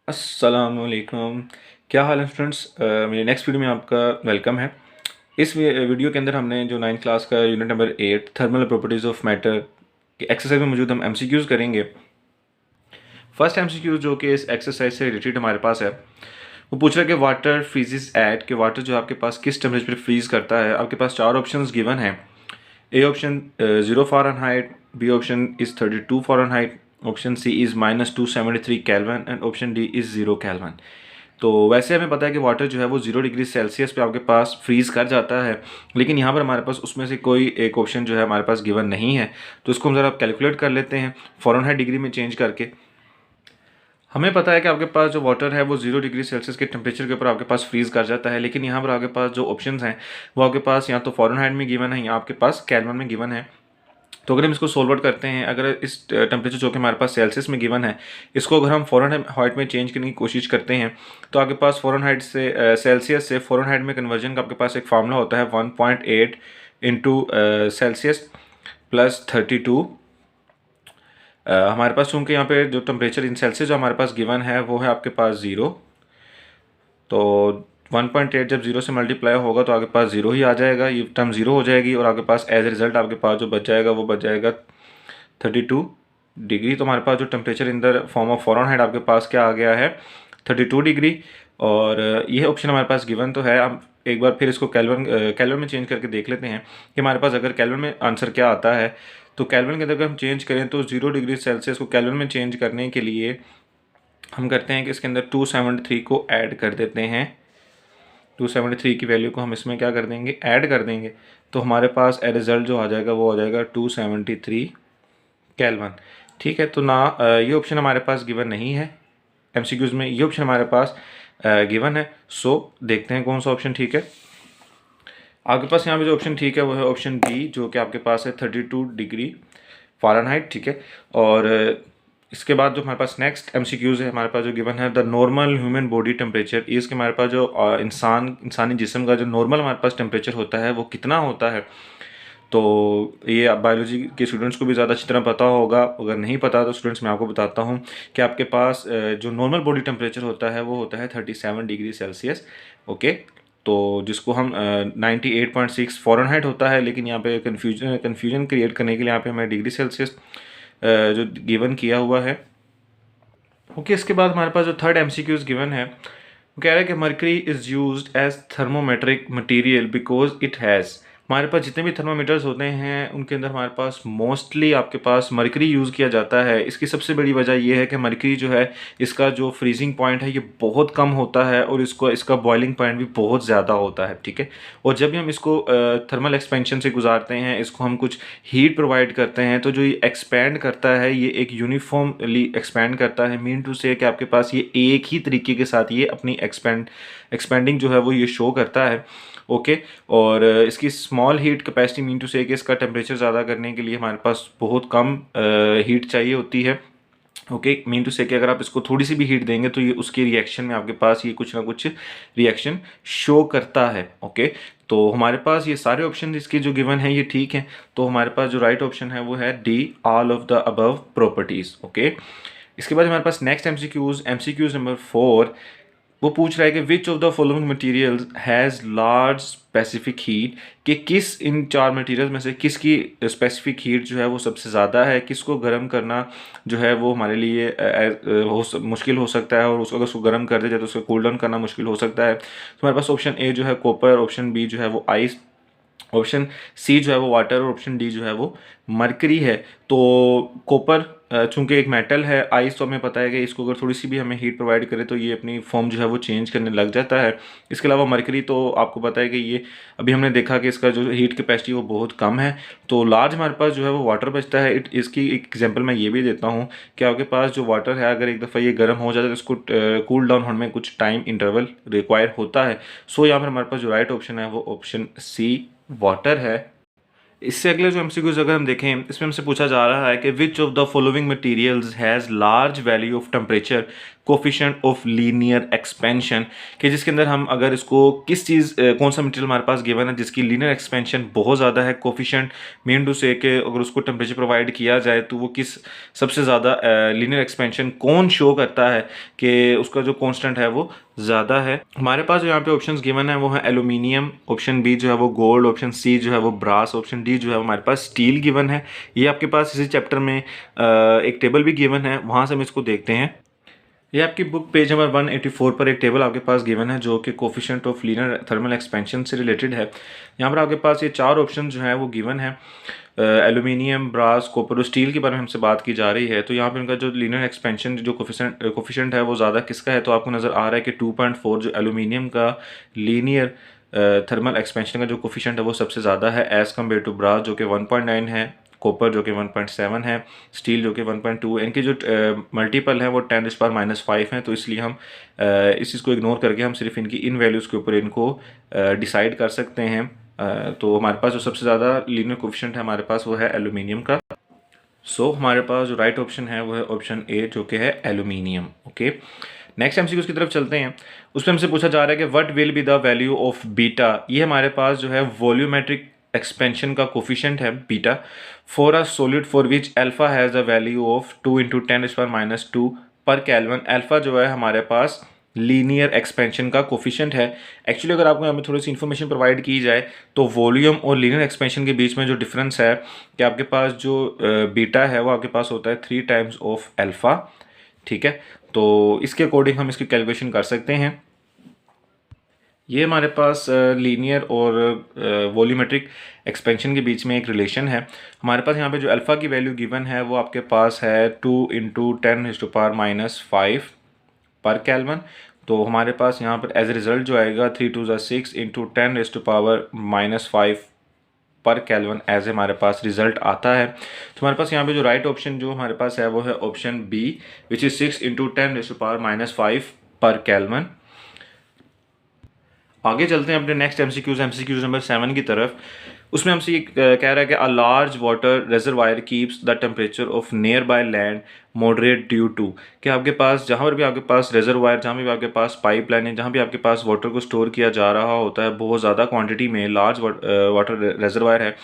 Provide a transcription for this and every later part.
अस्सलामुअलैकुम। क्या हाल है स्टूडेंट्स। मेरे नेक्स्ट वीडियो में आपका वेलकम है। इस वीडियो के अंदर हमने जो 9th क्लास का unit number 8 thermal properties of matter की एक्सरसाइज में मौजूद हम एमसीक्यूज़ करेंगे। फर्स्ट एमसीक्यू जो कि इस एक्सरसाइज से रिलेटेड हमारे पास है, वो पूछ रहा है कि वाटर फ्रीजेस एट, कि वाटर जो आपके पास किस टेम्परेचर पर फ्रीज करता है। आपके पास चार ऑप्शंस गिवन हैं। A option 0 Fahrenheit, B option is 32 Fahrenheit, option C is -273 kelvin and option D is 0 kelvin. तो वैसे हमें पता है कि वाटर जो है वो 0 डिग्री सेल्सियस पे आपके पास फ्रीज कर जाता है, लेकिन यहाँ पर हमारे पास उसमें से कोई एक ऑप्शन जो है हमारे पास गिवन नहीं है। तो इसको हम ज़रा कैलकुलेट कर लेते हैं फ़ारेनहाइट डिग्री में चेंज करके। हमें पता है कि आपके पास जो वाटर है वो 0 डिग्री सेल्सियस के टेम्परेचर के ऊपर आपके पास फ्रीज कर जाता है, लेकिन यहाँ पर आपके पास जो ऑप्शंस हैं वो आपके पास या तो फ़ारेनहाइट में गिवन है या आपके पास केल्विन में गिवन है। तो अगर हम इसको सोल्व आउट करते हैं, अगर इस टेम्परेचर जो कि हमारे पास सेल्सियस में गिवन है, इसको अगर हम फ़ारेनहाइट में चेंज करने की कोशिश करते हैं, तो आपके पास फ़ारेनहाइट से सेल्सियस से फ़ारेनहाइट में कन्वर्जन का आपके पास एक फार्मूला होता है 1.8 इंटू सेल्सियस प्लस 32। हमारे पास चूँकि यहाँ पे जो टेम्परेचर इन सेल्सियस जो हमारे पास गिवन है वो है आपके पास 0, तो 1.8 जब 0 से मल्टीप्लाई होगा तो आपके पास 0 ही आ जाएगा, ये टर्म 0 हो जाएगी और आपके पास एज ए रिजल्ट आपके पास जो बच जाएगा वो बच जाएगा 32 डिग्री। तो हमारे पास जो temperature in the form of Fahrenheit आपके पास क्या आ गया है, 32 डिग्री। और ये ऑप्शन हमारे पास गिवन तो है। हम एक बार फिर इसको कैल्विन में चेंज करके देख लेते हैं कि हमारे पास अगर कैल्विन में आंसर क्या आता है। तो कैल्विन के अंदर अगर हम चेंज करें तो 0 डिग्री सेल्सियस को कैल्विन में चेंज करने के लिए हम करते हैं कि इसके अंदर 273 को ऐड कर देते हैं। 273 की वैल्यू को हम इसमें क्या कर देंगे, ऐड कर देंगे। तो हमारे पास रिजल्ट जो आ जाएगा वो आ जाएगा 273 केल्विन। ठीक है, तो ना ये ऑप्शन हमारे पास गिवन नहीं है एमसीक्यूज़ में, ये ऑप्शन हमारे पास गिवन है। सो देखते हैं कौन सा ऑप्शन ठीक है। आपके पास यहाँ पे जो ऑप्शन ठीक है वो है ऑप्शन बी, जो कि आपके पास है 32 डिग्री फ़ारेनहाइट। ठीक है, और इसके बाद जो हमारे पास नेक्स्ट एमसीक्यूज़ है हमारे पास जो गिवन है the normal human body temperature is, कि हमारे पास जो इंसानी जिस्म का जो नॉर्मल हमारे पास टेम्परेचर होता है वो कितना होता है। तो ये बायोलॉजी के स्टूडेंट्स को भी ज़्यादा अच्छी तरह पता होगा, अगर नहीं पता तो स्टूडेंट्स मैं आपको बताता हूँ कि आपके पास जो नॉर्मल बॉडी टेम्परेचर होता है वो होता है 37 डिग्री सेल्सियस। ओके, तो जिसको हम 98.6 फ़ारेनहाइट होता है, लेकिन यहाँ पे कन्फ्यूजन क्रिएट करने के लिए यहाँ पे हमें डिग्री सेल्सियस जो गिवन किया हुआ है। ओके, इसके बाद हमारे पास जो थर्ड एमसीक्यूज गिवन है वो कह रहा है कि mercury is used as thermometric material because it has. हमारे पास जितने भी थर्मोमीटर्स होते हैं उनके अंदर हमारे पास मोस्टली आपके पास मर्करी यूज़ किया जाता है। इसकी सबसे बड़ी वजह यह है कि मर्करी जो है इसका जो फ्रीजिंग पॉइंट है ये बहुत कम होता है और इसका बॉइलिंग पॉइंट भी बहुत ज़्यादा होता है। ठीक है, और जब भी हम इसको थर्मल एक्सपेंशन से गुजारते हैं, इसको हम कुछ हीट प्रोवाइड करते हैं, तो जो ये एक्सपैंड करता है ये एक यूनिफॉर्मली एक्सपैंड करता है। मीन टू से कि आपके पास ये एक ही तरीके के साथ ये अपनी एक्सपेंडिंग जो है वो ये शो करता है। ओके, और इसकी small heat capacity mean to से कि इसका टेम्परेचर ज़्यादा करने के लिए हमारे पास बहुत कम हीट चाहिए होती है। ओके, मीन टू से कि अगर आप इसको थोड़ी सी भी हीट देंगे तो ये उसके रिएक्शन में आपके पास ये कुछ ना कुछ रिएक्शन शो करता है। ओके, तो हमारे पास ये सारे ऑप्शन इसके जो गिवन है ये ठीक है। तो हमारे पास जो राइट ऑप्शन है वो है D, all of the above properties. Okay, इसके बाद हमारे पास नेक्स्ट एमसीक्यूज नंबर 4, वो पूछ रहा है कि which of the following materials has large specific heat, कि किस इन चार मटेरियल्स में से किसकी स्पेसिफिक हीट जो है वो सबसे ज़्यादा है, किसको गर्म करना जो है वो हमारे लिए मुश्किल हो सकता है, और उसको अगर उसको गर्म कर दिया जाए तो उसको कूल डाउन करना मुश्किल हो सकता है। तो हमारे पास ऑप्शन ए जो है कॉपर, ऑप्शन बी जो है वो आइस, ऑप्शन सी जो है वो वाटर और ऑप्शन डी जो है वो मरकरी है। तो कॉपर चूंकि एक मेटल है, आइस तो हमें पता है कि इसको अगर थोड़ी सी भी हमें हीट प्रोवाइड करे तो ये अपनी फॉर्म जो है वो चेंज करने लग जाता है। इसके अलावा मरकरी तो आपको पता है कि ये अभी हमने देखा कि इसका जो हीट कैपेसिटी वो बहुत कम है। तो लार्ज हमारे पास जो है वो वाटर बचता है। इसकी एक एग्जांपल मैं ये भी देता हूँ कि आपके पास जो वाटर है अगर एक दफ़ा ये गर्म हो जाता है तो इसको कूल डाउन होने में कुछ टाइम इंटरवल रिक्वायर होता है। सो यहाँ पर हमारे पास जो राइट ऑप्शन है वो ऑप्शन सी वाटर है। इससे अगले जो एमसीक्यूज अगर हम देखें, इसमें हमसे पूछा जा रहा है कि which of the following materials has large value of temperature coefficient of linear expansion, कि जिसके अंदर हम अगर इसको किस चीज़ कौन सा मटेरियल हमारे पास गिवन है जिसकी लीनियर एक्सपेंशन बहुत ज़्यादा है, कोफिशिएंट मीन टू से कि अगर उसको टेम्परेचर प्रोवाइड किया जाए तो वो किस सबसे ज़्यादा लीनियर एक्सपेंशन कौन शो करता है कि उसका जो कांस्टेंट है वो ज़्यादा है। हमारे पास जो यहाँ पे ऑप्शंस गिवन है वो है एल्यूमिनियम, ऑप्शन बी जो है वो गोल्ड, ऑप्शन सी जो है वो ब्रास, ऑप्शन डी जो है हमारे पास स्टील गिवन है। ये आपके पास इसी चैप्टर में एक टेबल भी गिवन है, वहाँ से हम इसको देखते हैं। ये आपकी बुक पेज नंबर 184 पर एक टेबल आपके पास गिवन है जो कि coefficient of linear thermal expansion से रिलेटेड है। यहाँ पर आपके पास ये 4 ऑप्शन जो है वो गिवन है। एल्यूमिनियम, ब्रास, कॉपर और स्टील के बारे में हमसे बात की जा रही है। तो यहाँ पे उनका जो लीनियर एक्सपेंशन जो कोफिशिएंट है वो ज़्यादा किसका है, तो आपको नज़र आ रहा है कि 2.4 जो एल्यूमिनियम का लीनियर थर्मल एक्सपेंशन का जो कोफिशिएंट है वो सबसे ज़्यादा है एज़ कम्पेयर टू ब्रास जो कि 1.9 है, कॉपर जो कि 1.7 है, स्टील जो कि 1.2। इनके जो मल्टीपल है वो 10⁻⁵ है। तो इसलिए हम इस चीज़ को इग्नोर करके हम सिर्फ इनकी इन वैल्यूज़ के ऊपर इनको डिसाइड कर सकते हैं। तो हमारे पास जो सबसे ज़्यादा लीनियर कोफिशिएंट है हमारे पास वो है एल्यूमिनियम का। सो हमारे पास जो राइट ऑप्शन है वो है ऑप्शन ए जो कि है एल्यूमिनियम। ओके, नेक्स्ट एमसीक्यू की तरफ चलते हैं। उसमें हमसे पूछा जा रहा है कि what will be the value of beta. ये हमारे पास जो है वॉल्यूमेट्रिक एक्सपेंशन का कोफिशिएंट है beta for a solid for which alpha has the value of 2 × 10⁻⁻² पर केल्विन। अल्फा जो है हमारे पास लीनियर एक्सपेंशन का कोफिशिएंट है। एक्चुअली अगर आपको यहाँ पे थोड़ी सी इन्फॉर्मेशन प्रोवाइड की जाए तो वॉल्यूम और लीनियर एक्सपेंशन के बीच में जो डिफरेंस है कि आपके पास जो बीटा है वो आपके पास होता है 3 टाइम्स ऑफ अल्फा। ठीक है, तो इसके अकॉर्डिंग हम इसकी कैलकुलेशन कर सकते हैं। ये हमारे पास लीनियर और वॉल्यूमेट्रिक एक्सपेंशन के बीच में एक रिलेशन है। हमारे पास यहाँ पे जो अल्फ़ा की वैल्यू गिवन है वो आपके पास है 2 × 10⁻⁵ पर केल्विन। तो हमारे पास यहाँ पर एज ए रिज़ल्ट जो आएगा 3 × 2 = 6 × 10⁻⁵ पर केल्विन एज हमारे पास रिजल्ट आता है। तो हमारे पास यहाँ पे जो राइट ऑप्शन जो हमारे पास है वो है ऑप्शन बी विच इज़ 6 × 10⁻⁵ पर केल्विन। आगे चलते हैं अपने नेक्स्ट एमसीक्यूज नंबर 7 की तरफ। उसमें हमसे ये कह रहा है कि a large water reservoir keeps the temperature of nearby land moderate due to, कि आपके पास जहाँ पर भी आपके पास रिजर्वायर, जहाँ भी आपके पास पाइप लाइन है, जहाँ भी आपके पास वाटर को स्टोर किया जा रहा होता है बहुत ज़्यादा क्वांटिटी में, लार्ज वाटर रिजर्वायर है,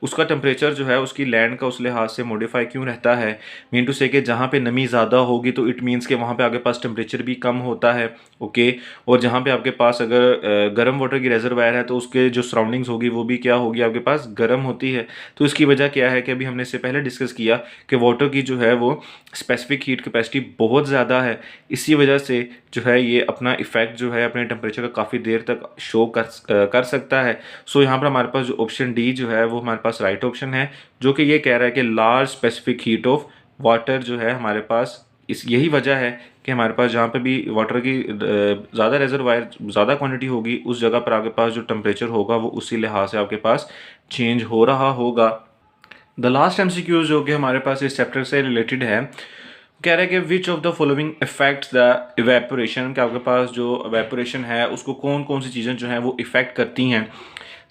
उसका टेम्परेचर जो है उसकी लैंड का उस लिहाज से मॉडिफाई क्यों रहता है, मीन टू से कि जहाँ पे नमी ज़्यादा होगी तो इट मीन्स कि वहाँ पे आपके पास टेम्परेचर भी कम होता है। ओके, और जहाँ पे आपके पास अगर गर्म वाटर की रिजर्वायर है तो उसके जो सराउंडिंग्स होगी वो भी क्या होगी, आपके पास गर्म होती है। तो इसकी वजह क्या है कि अभी हमने इससे पहले डिस्कस किया कि वाटर की जो है वो स्पेसिफिक हीट कैपेसिटी बहुत ज़्यादा है, इसी वजह से जो है ये अपना इफेक्ट जो है अपने टेम्परेचर का काफ़ी देर तक शो कर सकता है। सो यहाँ पर हमारे पास जो ऑप्शन डी जो है वो हमारे पास राइट ऑप्शन है जो कि ये कह रहा है कि large specific heat of water जो है हमारे पास इस यही वजह है कि हमारे पास जहाँ पे भी वाटर की ज़्यादा रिजर्वायर ज़्यादा क्वांटिटी होगी उस जगह पर आपके पास जो टेम्परेचर होगा वो उसी लिहाज से आपके पास चेंज हो रहा होगा। द लास्ट एमसीक्यू जो कि हमारे पास इस चैप्टर से रिलेटेड है, कह रहा है कि which of the following effects the evaporation, कि आपके पास जो इवेपोरेशन है उसको कौन कौन सी चीज़ें जो हैं वो इफ़ेक्ट करती हैं।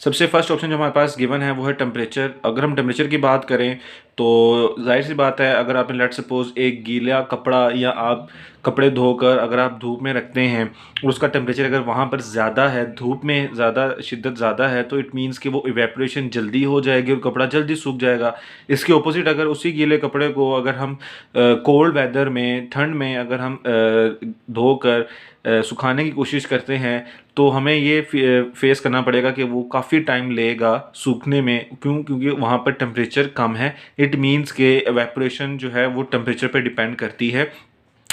सबसे फर्स्ट ऑप्शन जो हमारे पास गिवन है वो है टेम्परेचर। अगर हम टेम्परेचर की बात करें तो जाहिर सी बात है अगर आपने लेट सपोज एक गीला कपड़ा या आप कपड़े धोकर अगर आप धूप में रखते हैं और उसका टेम्परेचर अगर वहाँ पर ज़्यादा है, धूप में ज़्यादा शिद्दत ज़्यादा है, तो इट मीन्स कि वो इवेपोरेशन जल्दी हो जाएगी और कपड़ा जल्दी सूख जाएगा। इसके ऑपोजिट अगर उसी गीले कपड़े को अगर हम कोल्ड वेदर में, ठंड में अगर हम धोकर सुखाने की कोशिश करते हैं तो हमें ये फेस करना पड़ेगा कि वो काफ़ी टाइम लेगा सूखने में। क्योंकि वहाँ पर टेम्परेचर कम है। इट मीन्स के एवेपोरेशन जो है वो टेम्परेचर पे डिपेंड करती है।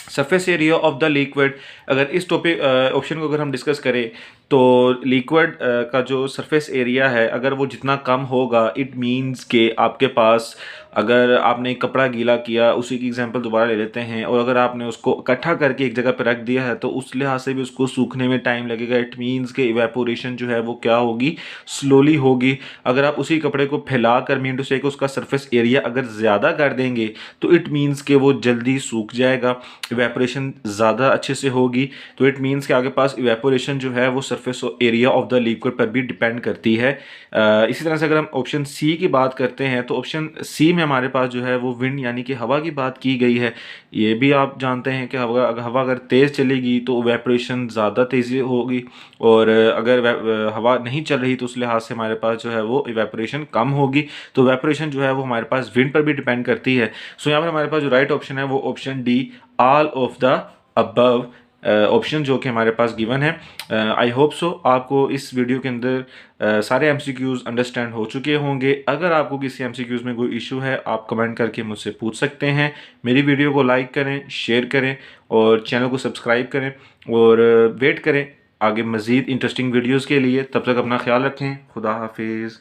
Surface area of the liquid, अगर इस टॉपिक ऑप्शन को अगर हम डिस्कस करें तो लिक्विड का जो सरफेस एरिया है अगर वो जितना कम होगा इट मीन्स के आपके पास अगर आपने एक कपड़ा गीला किया, उसी की एग्जांपल दोबारा ले लेते हैं, और अगर आपने उसको इकट्ठा करके एक जगह पर रख दिया है तो उस लिहाज से भी उसको सूखने में टाइम लगेगा। इट मीन्स के इवेपोरेशन जो है वो क्या होगी, स्लोली होगी। अगर आप उसी कपड़े को फैला कर मीन टू से कि उसका सरफेस एरिया अगर ज़्यादा कर देंगे तो इट मीन्स के वो जल्दी सूख जाएगा, इवेपोरेशन ज़्यादा अच्छे से होगी। तो इट मीन्स के आगे पास इवेपोरेशन जो है वो surface area of the liquid पर भी डिपेंड करती है। इसी तरह से अगर हम ऑप्शन सी की बात करते हैं तो ऑप्शन सी में में हमारे पास जो है वो विंड यानी कि हवा की बात की गई है। ये भी आप जानते हैं कि हवा अगर तेज़ चलेगी तो इवेपोरेशन ज़्यादा तेज़ी होगी, और अगर हवा नहीं चल रही तो उस लिहाज से हमारे पास जो है वो इवेपोरेशन कम होगी। तो इवेपोरेशन जो है वो हमारे पास विंड पर भी डिपेंड करती है। सो यहाँ पर हमारे पास जो राइट ऑप्शन है वो option D, all of the above option जो कि हमारे पास गिवन है। आई होप सो आपको इस वीडियो के अंदर सारे एमसीक्यूज़ अंडरस्टैंड हो चुके होंगे। अगर आपको किसी एमसीक्यूज़ में कोई इशू है आप कमेंट करके मुझसे पूछ सकते हैं। मेरी वीडियो को लाइक करें, शेयर करें और चैनल को सब्सक्राइब करें, और वेट करें आगे मज़ीद इंटरेस्टिंग वीडियोज़ के लिए। तब तक अपना ख्याल रखें। खुदा हाफिज़।